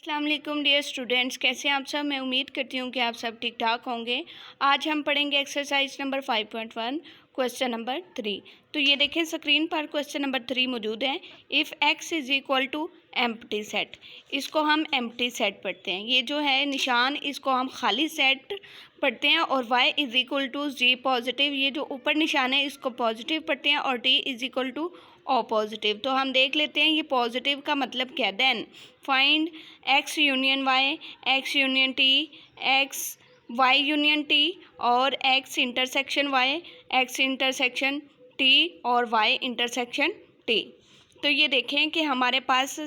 अस्सलाम वालेकुम dear students, कैसे हैं आप सब। मैं उम्मीद करती हूँ कि आप सब ठीक ठाक होंगे। आज हम पढ़ेंगे एक्सरसाइज नंबर 5.1 क्वेश्चन नंबर 3। तो ये देखें स्क्रीन पर क्वेश्चन नंबर 3 मौजूद है। If x is equal to empty set, इसको हम एम्प्टी सेट पढ़ते हैं। ये जो है निशान, इसको हम खाली सेट पढ़ते हैं। और y is equal to Z positive, ये जो ऊपर निशान है इसको पॉजिटिव पढ़ते हैं। और t is equal to O positive. तो हम देख लेते हैं ये पॉजिटिव का मतलब क्या। Then find x union y, x union t, x y union t और x intersection y, x intersection t और y इंटरसेक्शन t। तो ये देखें कि हमारे पास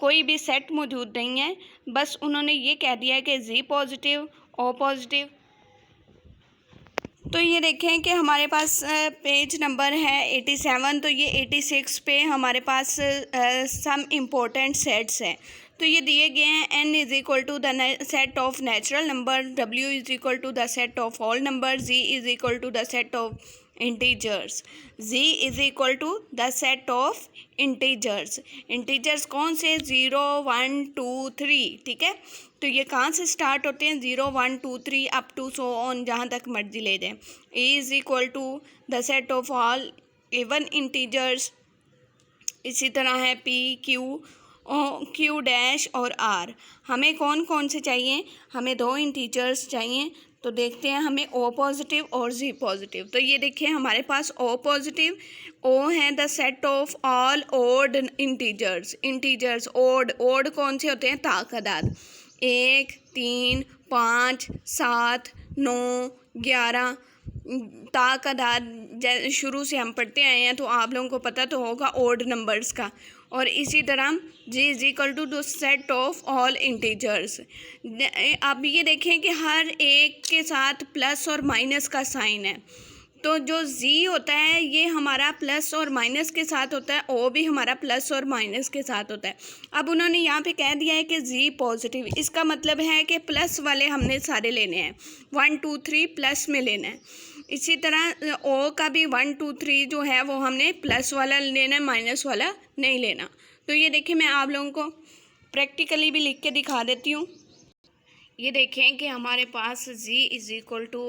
कोई भी सेट मौजूद नहीं है, बस उन्होंने ये कह दिया है कि z पॉजिटिव ओ पॉजिटिव। तो ये देखें कि हमारे पास पेज नंबर है 87। तो ये 86 पे हमारे पास सम इम्पोर्टेंट सेट्स हैं। तो ये दिए गए हैं n is equal to the set of natural number, w is equal to the set of whole number, z is equal to the set of integers, z is equal to the set of integers. Integers कौन से? 0 1 2 3। ठीक है, तो ये कहाँ से start होते हैं? 0 1 2 3 अप टू सो ऑन, जहाँ तक मर्जी ले जाएं। A is equal to the set of all even integers. इसी तरह है पी क्यू डैश और आर। हमें कौन कौन से चाहिए? हमें 2 इंटीजर्स चाहिए। तो देखते हैं हमें ओ पॉजिटिव और जी पॉजिटिव। तो ये देखिए हमारे पास ओ पॉजिटिव, ओ है the set of all odd integers. Odd कौन से होते हैं? ताकदाद। 1 3 5 7 9 11 ताकदाद शुरू से हम पढ़ते आए हैं, तो आप लोगों को पता तो होगा ओड नंबर्स का। और इसी तरह G is equal to the set of all integers. अब ये देखें कि हर एक के साथ प्लस और माइनस का साइन है। तो जो z होता है ये हमारा प्लस और माइनस के साथ होता है, o भी हमारा प्लस और माइनस के साथ होता है। अब उन्होंने यहाँ पे कह दिया है कि z पॉजिटिव, इसका मतलब है कि प्लस वाले हमने सारे लेने हैं। 1 2 3 प्लस में लेना है। इसी तरह o का भी 1 2 3 जो है वो हमने प्लस वाला लेना है, माइनस वाला नहीं लेना। तो ये देखिए मैं आप लोगों को प्रैक्टिकली भी लिख के दिखा देती हूँ। ये देखें कि हमारे पास z इज़ इक्वल टू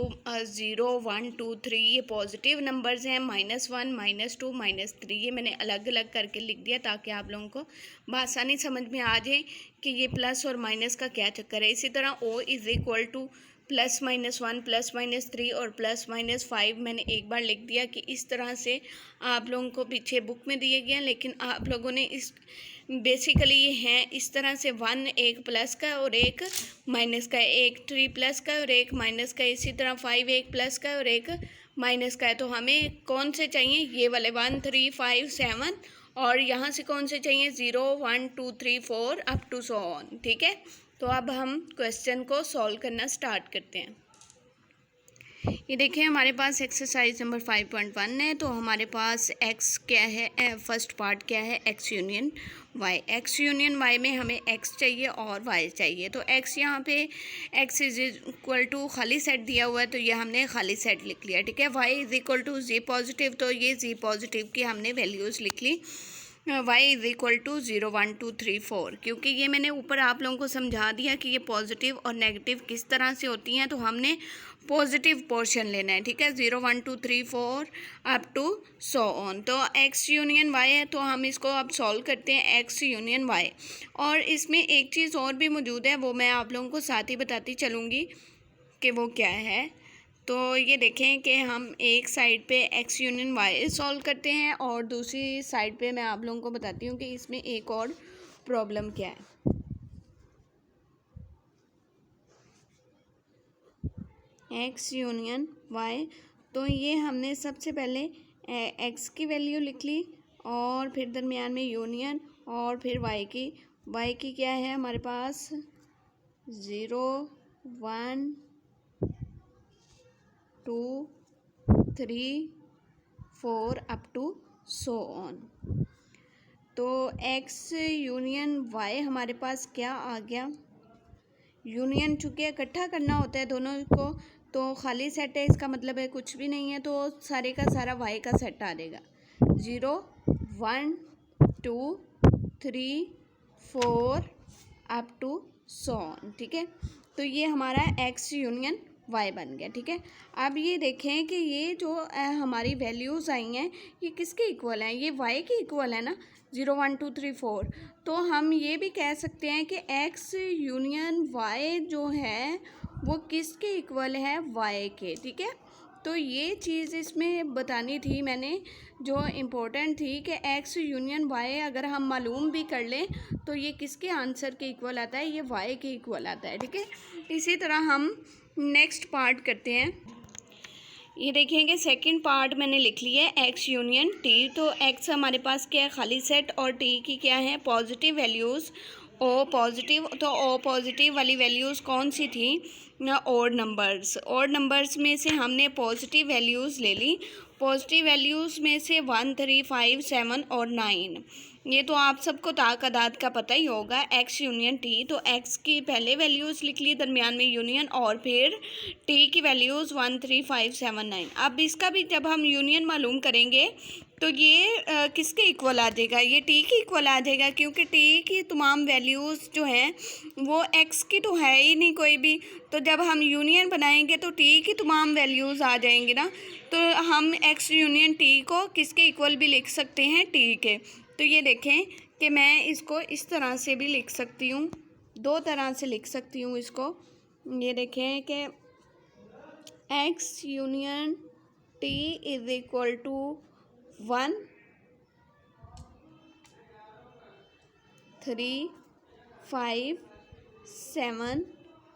0 1 2 3 ये पॉजिटिव नंबर्स हैं। -1 -2 -3 ये मैंने अलग अलग करके लिख दिया ताकि आप लोगों को बआसानी समझ में आ जाए कि ये प्लस और माइनस का क्या चक्कर है। इसी तरह o इज़ इक्वल टू +-1 +-3 और +-5 मैंने एक बार लिख दिया कि इस तरह से आप लोगों को पीछे बुक में दिए गए हैं, लेकिन आप लोगों ने इस बेसिकली ये हैं इस तरह से 1 एक प्लस का और एक माइनस का, एक 3 प्लस का और एक माइनस का। इसी तरह 5 एक प्लस का और एक माइनस का है। तो हमें कौन से चाहिए? ये वाले 1 3 5 7। और यहाँ से कौन से चाहिए? 0 1 2 3 4 अप टू सो ऑन। ठीक है, तो अब हम क्वेश्चन को सॉल्व करना स्टार्ट करते हैं। ये देखें हमारे पास एक्सरसाइज नंबर 5.1 है। तो हमारे पास x क्या है? फर्स्ट पार्ट क्या है? x union y। x union y में हमें x चाहिए और y चाहिए। तो x यहाँ पे x इज इक्वल टू खाली सेट दिया हुआ है, तो ये हमने खाली सेट लिख लिया। ठीक है, y is equal to z positive, तो ये z पॉजिटिव की हमने वैल्यूज़ लिख ली। y is equal to 0 1 2 3 4। क्योंकि ये मैंने ऊपर आप लोगों को समझा दिया कि ये पॉजिटिव और नेगेटिव किस तरह से होती हैं, तो हमने पॉजिटिव पोर्शन लेना है। ठीक है, 0 1 2 3 4 अप टू सो ऑन। तो x यूनियन y है, तो हम इसको अब सॉल्व करते हैं x यूनियन y। और इसमें एक चीज़ और भी मौजूद है, वो मैं आप लोगों को साथ ही बताती चलूँगी कि वो क्या है। तो ये देखें कि हम एक साइड पे x यूनियन y सॉल्व करते हैं और दूसरी साइड पे मैं आप लोगों को बताती हूँ कि इसमें एक और प्रॉब्लम क्या है। x यूनियन y, तो ये हमने सबसे पहले x की वैल्यू लिख ली और फिर दरमियान में यूनियन और फिर y की क्या है हमारे पास? 0 1 2 3 4 अप टू सो ऑन। तो x यूनियन y हमारे पास क्या आ गया? यूनियन चूँकि इकट्ठा करना होता है दोनों को, तो खाली सेट है, इसका मतलब है कुछ भी नहीं है, तो सारे का सारा y का सेट आ जाएगा। 0 1 2 3 4 अप टू सो ऑन, ठीक है। तो ये हमारा एक्स यूनियन वाई बन गया, ठीक है। अब ये देखें कि ये जो हमारी वैल्यूज़ आई हैं ये किसके इक्वल हैं, ये वाई के इक्वल है ना, 0 1 2 3 4। तो हम ये भी कह सकते हैं कि एक्स यूनियन वाई जो है वो किसके इक्वल है, वाई के, ठीक है। तो ये चीज़ इसमें बतानी थी मैंने, जो इम्पोर्टेंट थी कि एक्स यूनियन वाई अगर हम मालूम भी कर लें तो ये किसके आंसर के इक्वल आता है, ये वाई के इक्वल आता है, ठीक है। इसी तरह हम नेक्स्ट पार्ट करते हैं। ये देखेंगे सेकंड पार्ट मैंने लिख लिया है एक्स यूनियन टी। तो एक्स हमारे पास क्या है, खाली सेट, और टी की क्या है, पॉजिटिव वैल्यूज़, ओ पॉजिटिव। तो ओ पॉजिटिव वाली वैल्यूज़ कौन सी थी, ऑड नंबर्स। ऑड नंबर्स में से हमने पॉजिटिव वैल्यूज़ ले ली। पॉजिटिव वैल्यूज़ में से 1 3 5 7 और 9, ये तो आप सबको तादाद का पता ही होगा। एक्स यूनियन टी, तो एक्स की पहले वैल्यूज़ लिख ली, दरमियान में यूनियन, और फिर टी की वैल्यूज़ 1 3 5 7 9। अब इसका भी जब हम यूनियन मालूम करेंगे तो ये किसके इक्वल आ जाएगा, ये टी के इक्वल आ जाएगा, क्योंकि टी की तमाम वैल्यूज़ जो हैं वो एक्स की तो है ही नहीं कोई भी। तो जब हम यूनियन बनाएंगे तो टी की तमाम वैल्यूज़ आ जाएंगी ना, तो हम एक्स यूनियन टी को किसके इक्वल भी लिख सकते हैं, टी के। तो ये देखें कि मैं इसको इस तरह से भी लिख सकती हूँ, दो तरह से लिख सकती हूँ इसको। ये देखें कि X union T is equal to 1 3 5 7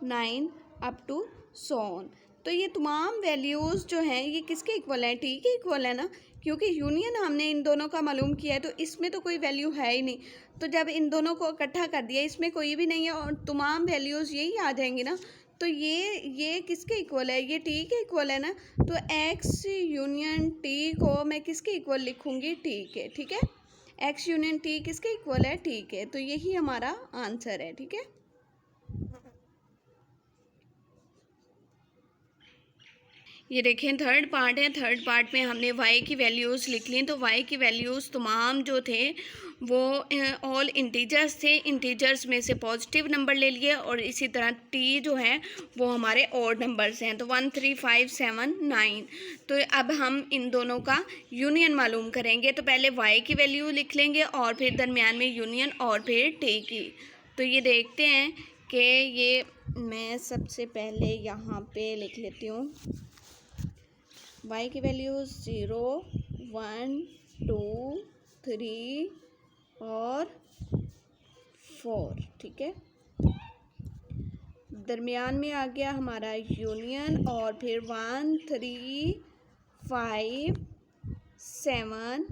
9 up to so on. तो ये तमाम वैल्यूज़ जो हैं ये किसके इक्वल हैं, टी के इक्वल है ना, क्योंकि यूनियन हमने इन दोनों का मालूम किया है, तो इसमें तो कोई वैल्यू है ही नहीं। तो जब इन दोनों को इकट्ठा कर दिया, इसमें कोई भी नहीं है और तमाम वैल्यूज़ यही आ जाएंगी ना, तो ये किसके इक्वल है, ये टी के इक्वल है ना। तो एक्स यूनियन टी को मैं किसके इक्वल लिखूँगी, टी के, ठीक है। एक्स यूनियन टी किसके इक्वल है, टी के। तो यही हमारा आंसर है, ठीक है। ये देखें थर्ड पार्ट है। थर्ड पार्ट में हमने वाई की वैल्यूज़ लिख ली। तो वाई की वैल्यूज़ तमाम जो थे वो ऑल इंटीजर्स थे। इंटीजर्स में से पॉजिटिव नंबर ले लिए, और इसी तरह टी जो है वो हमारे ऑड नंबर्स हैं। तो 1 3 5 7 9। तो अब हम इन दोनों का यूनियन मालूम करेंगे। तो पहले वाई की वैल्यू लिख लेंगे और फिर दरमियान में यूनियन और फिर टी की। तो ये देखते हैं कि ये मैं सबसे पहले यहाँ पे लिख लेती हूँ y की वैल्यूज़ 0 1 2 3 और 4, ठीक है। दरमियान में आ गया हमारा यूनियन, और फिर 1 3 5 7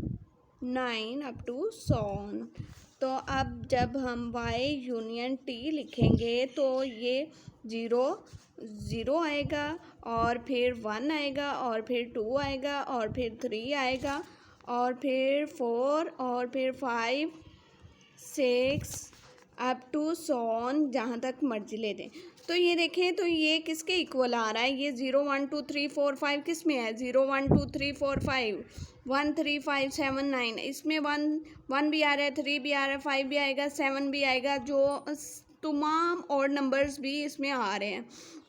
9 अप टू सो ऑन। तो अब जब हम y यूनियन t लिखेंगे तो ये 0 आएगा, और फिर 1 आएगा, और फिर 2 आएगा, और फिर 3 आएगा, और फिर 4, और फिर 5 6 अप टू सो ऑन, जहाँ तक मर्जी ले दें। तो ये देखें, तो ये किसके इक्वल आ रहा है, ये 0 1 2 3 4 5 किस में है, 0 1 2 3 4 5 1 3 5 7 9। इसमें 1 भी आ रहा है, 3 भी आ रहा है, 5 भी आएगा, 7 भी आएगा, जो तमाम और नंबर्स भी इसमें आ रहे हैं।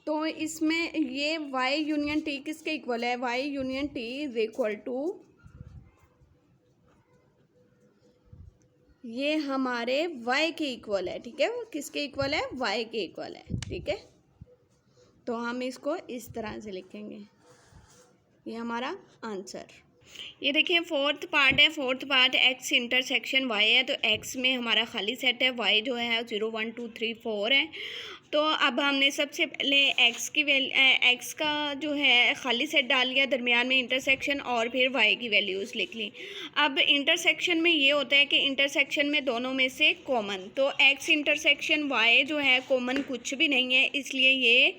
तो इसमें ये y यूनियन t किसके इक्वल है, y union t is equal to, ये हमारे y के इक्वल है, ठीक है। वो किसके इक्वल है, y के इक्वल है, ठीक है। तो हम इसको इस तरह से लिखेंगे, ये हमारा आंसर। ये देखिए फोर्थ पार्ट है। Fourth part X intersection Y है। तो एक्स में हमारा खाली सेट है, वाई जो है 0 1 2 3 4 है। तो अब हमने सबसे पहले एक्स का जो है खाली सेट डाल लिया, दरमियान में इंटरसेक्शन, और फिर वाई की वैल्यूज़ लिख ली। अब इंटरसेक्शन में ये होता है कि इंटरसेक्शन में दोनों में से कॉमन, तो एक्स इंटरसेक्शन वाई जो है कॉमन कुछ भी नहीं है, इसलिए ये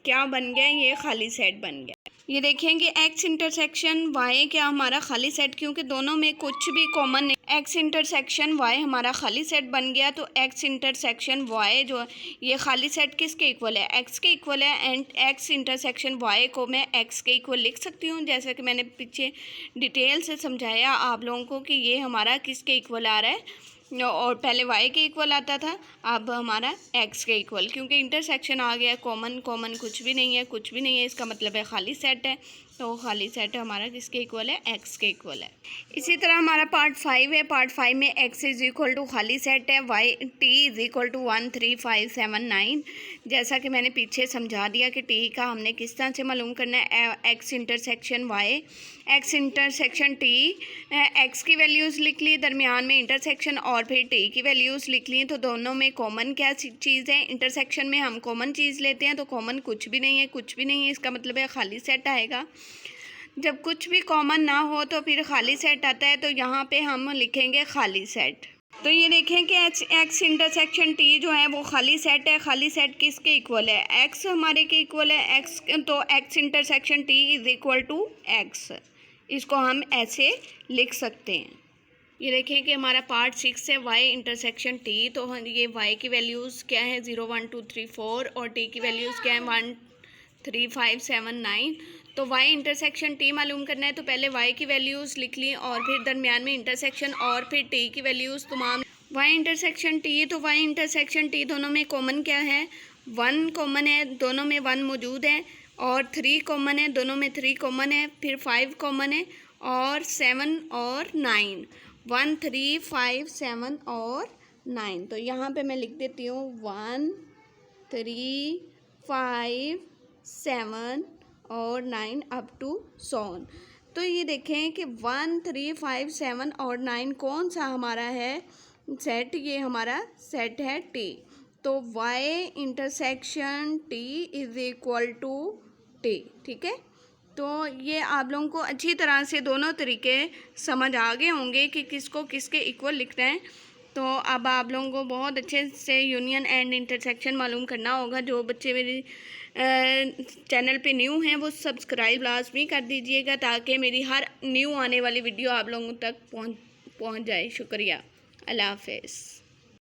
क्या बन गया, ये खाली सेट बन गया। ये देखेंगे एक्स इंटरसेक्शन वाई क्या हमारा खाली सेट, क्योंकि दोनों में कुछ भी कॉमन नहीं। एक्स इंटरसेक्शन वाई हमारा खाली सेट बन गया। तो एक्स इंटरसेक्शन वाई जो ये खाली सेट किसके इक्वल है, एक्स के इक्वल है। एंड एक्स इंटरसेक्शन वाई को मैं एक्स के इक्वल लिख सकती हूँ, जैसा कि मैंने पीछे डिटेल से समझाया आप लोगों को कि ये हमारा किसके इक्वल आ रहा है, और पहले y के इक्वल आता था, अब हमारा x के इक्वल, क्योंकि इंटरसेक्शन आ गया, कॉमन कुछ भी नहीं है, इसका मतलब है खाली सेट है। तो खाली सेट हमारा किसके इक्वल है, x के इक्वल है। इसी तरह हमारा पार्ट 5 है। पार्ट 5 में x इज़ इक्वल टू खाली सेट है, t इज़ इक्वल टू 1 3 5 7 9। जैसा कि मैंने पीछे समझा दिया कि t का हमने किस तरह से मालूम करना है, x intersection y, x intersection t, x की वैल्यूज़ लिख ली, दरमियान में इंटरसेक्शन और फिर t की वैल्यूज़ लिख ली। तो दोनों में कॉमन क्या चीज़ है, इंटरसेक्शन में हम कॉमन चीज़ लेते हैं, तो कॉमन कुछ भी नहीं है, इसका मतलब है खाली सेट आएगा। जब कुछ भी कॉमन ना हो तो फिर खाली सेट आता है, तो यहाँ पे हम लिखेंगे खाली सेट। तो ये देखें कि एक्स इंटरसेक्शन टी जो है वो खाली सेट है। खाली सेट किसके इक्वल है, एक्स हमारे के इक्वल है, एक्स, तो X intersection T is equal to X. इसको हम ऐसे लिख सकते हैं। ये देखें कि हमारा पार्ट 6 है, y इंटरसेक्शन t। तो ये y की वैल्यूज़ क्या है, 0 1 2 3 4, और t की वैल्यूज़ क्या है, 1 3 5 7 9। तो y इंटरसेक्शन t मालूम करना है, तो पहले y की वैल्यूज़ लिख ली और फिर दरमियान में इंटरसेक्शन और फिर t की वैल्यूज़ तमाम। y इंटरसेक्शन t, तो y इंटरसेक्शन t दोनों में कॉमन क्या है, 1 कॉमन है, दोनों में 1 मौजूद है, और 3 कॉमन है, दोनों में 3 कॉमन है, फिर 5 कॉमन है, और 7 और 9, 1 3 5 7 और 9। तो यहाँ पे मैं लिख देती हूँ 1 3 5 7 और 9 अप टू 7। तो ये देखें कि 1 3 5 7 और 9 कौन सा हमारा है सेट, ये हमारा सेट है टी। तो y intersection t is equal to T, ठीक है। तो ये आप लोगों को अच्छी तरह से दोनों तरीके समझ आ गए होंगे कि किसको किसके इक्वल लिखना है। तो अब आप लोगों को बहुत अच्छे से यूनियन एंड इंटरसेक्शन मालूम करना होगा। जो बच्चे मेरे चैनल पे न्यू हैं वो सब्सक्राइब लाजमी कर दीजिएगा, ताकि मेरी हर न्यू आने वाली वीडियो आप लोगों तक पहुंच जाए। शुक्रिया, अल्लाह हाफ़िज़।